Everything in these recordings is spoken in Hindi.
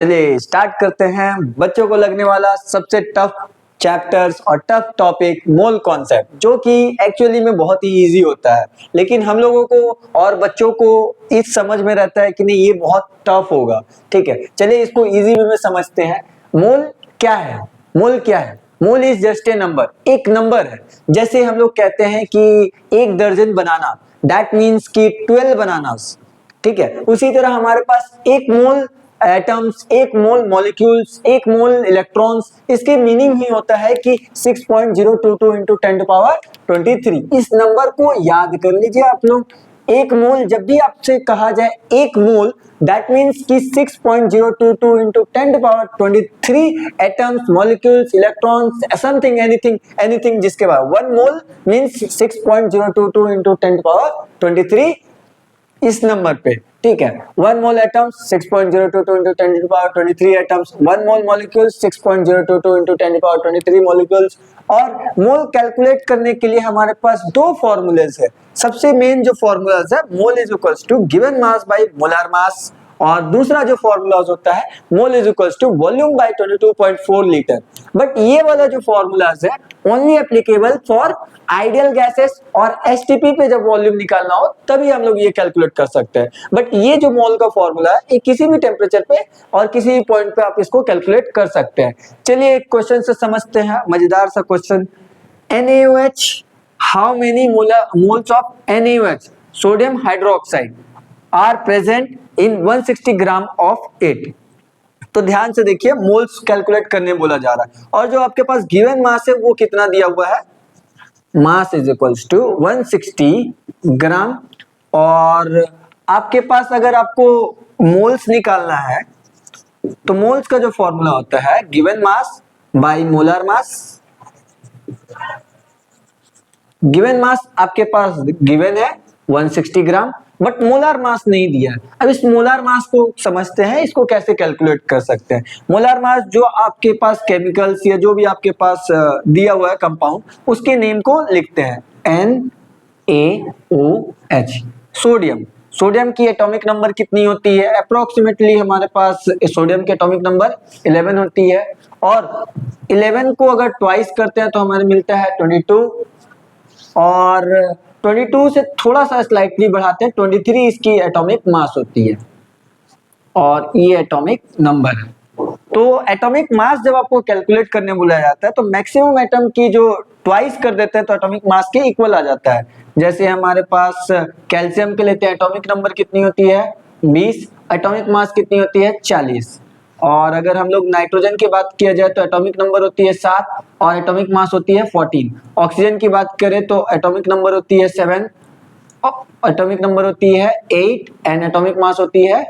चलिए स्टार्ट करते हैं बच्चों को लगने वाला सबसे टफ चैप्टर्स और टफ टॉपिक मोल कॉन्सेप्ट, जो कि एक्चुअली में बहुत ही इजी होता है, लेकिन हम लोगों को और बच्चों को इस समझ में रहता है कि नहीं ये बहुत टफ होगा। ठीक है, चलिए इसको इजी वे में समझते हैं। मोल क्या है? मोल क्या है? Mole is just a number, एक नंबर है। जैसे हम लोग कहते हैं कि एक दर्जन बनाना, दैट मीन्स कि 12 बनानास। ठीक है, उसी तरह हमारे पास एक मोल एटम्स, एक मोल मॉलिक्यूल्स, एक मोल इलेक्ट्रॉन्स, इसके मीनिंग ही होता है कि 6.022 into 10 to power 23। इस नंबर को याद कर लीजिए आप लोग। एक मोल, जब भी आपसे कहा जाए एक मोल, दैट मीन्स कि 6.022 into 10 to power 23 atoms, molecules, electrons, something, anything जिसके बाद 1 मोल मीन्स 6.022 into 10 to power 23 इस नंबर पे। ठीक है, 1 mole atoms 6.022 into 10 to the power 23 atoms, 1 mole molecules 6.022 into 10 to the power 23 molecules. और मोल कैलकुलेट करने के लिए हमारे पास दो फॉर्मूलेज है। सबसे मेन जो फॉर्मूलाज है, mole is equals to given mass by molar mass, और दूसरा जो फॉर्मूलाज होता है mole is equals to volume by 22.4 litre. But ये वाला जो फॉर्मूलाज है only applicable for ideal gases और एसटीपी पे जब वॉल्यूम निकालना हो तभी हम लोग ये कैलकुलेट कर सकते हैं। बट ये जो मोल का फॉर्मूला है ये किसी भी टेम्परेचर पे और किसी भी पॉइंट पे आप इसको कैलकुलेट कर सकते हैं। चलिए एक क्वेश्चन से समझते हैं, मजेदार सा question. NaOH, how many moles of NaOH sodium hydroxide are present in 160 gram of it. तो ध्यान से देखिए, मोल्स कैलकुलेट करने बोला जा रहा है और जो आपके पास गिवन मास है वो कितना दिया हुआ है, मास इज इक्वल्स टू 160 ग्राम। और आपके पास अगर आपको मोल्स निकालना है तो मोल्स का जो फॉर्मूला होता है given mass by molar mass. Given mass आपके पास गिवन है 160 ग्राम, बट मोलार मास नहीं दिया है। अब इस मोलार मास को समझते हैं, इसको कैसे कैलकुलेट कर सकते हैं। मोलार मास जो आपके पास केमिकल्स या जो भी आपके पास दिया हुआ है कंपाउंड, उसके नेम को लिखते हैं NaOH। सोडियम, सोडियम की एटॉमिक नंबर कितनी होती है? अप्रोक्सीमेटली हमारे पास सोडियम की एटॉमिक नंबर 11 होती है, और 11 को अगर ट्वाइस करते हैं तो हमारे मिलता है 22, और 22 से थोड़ा सा स्लाइटली बढ़ाते हैं 23 इसकी एटॉमिक मास होती है, और ये एटॉमिक नंबर है। तो एटॉमिक मास जब आपको कैलकुलेट करने बोला जाता है तो मैक्सिमम एटम की जो ट्वाइस कर देते हैं तो एटॉमिक मास के इक्वल आ जाता है। जैसे हमारे पास कैल्शियम के लेते हैं, एटॉमिक नंबर कितनी होती है 20, एटॉमिक मास कितनी होती है 40। और अगर हम लोग नाइट्रोजन की बात किया जाए तो एटॉमिक नंबर होती है 7 और एटॉमिक मास होती है 14। ऑक्सीजन की बात करें तो एटॉमिक नंबर होती है 7, एटॉमिक नंबर होती है 8 एंड एटॉमिक मास होती है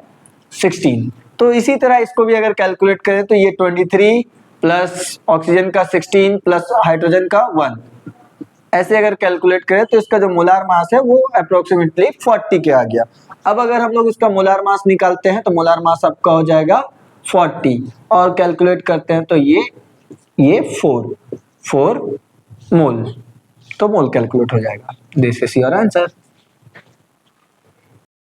16। तो इसी तरह इसको भी अगर कैलकुलेट करें तो ये 23 प्लस ऑक्सीजन का 16 प्लस हाइड्रोजन का 1, ऐसे अगर कैलकुलेट करें तो इसका जो मोलार मास है वो अप्रोक्सीमेटली 40 के आ गया। अब अगर हम लोग इसका मोलार मास निकालते हैं तो मोलार मास आपका हो जाएगा 40, और कैलकुलेट करते हैं तो ये 4 मोल, तो मोल कैलकुलेट हो जाएगा। This is your answer.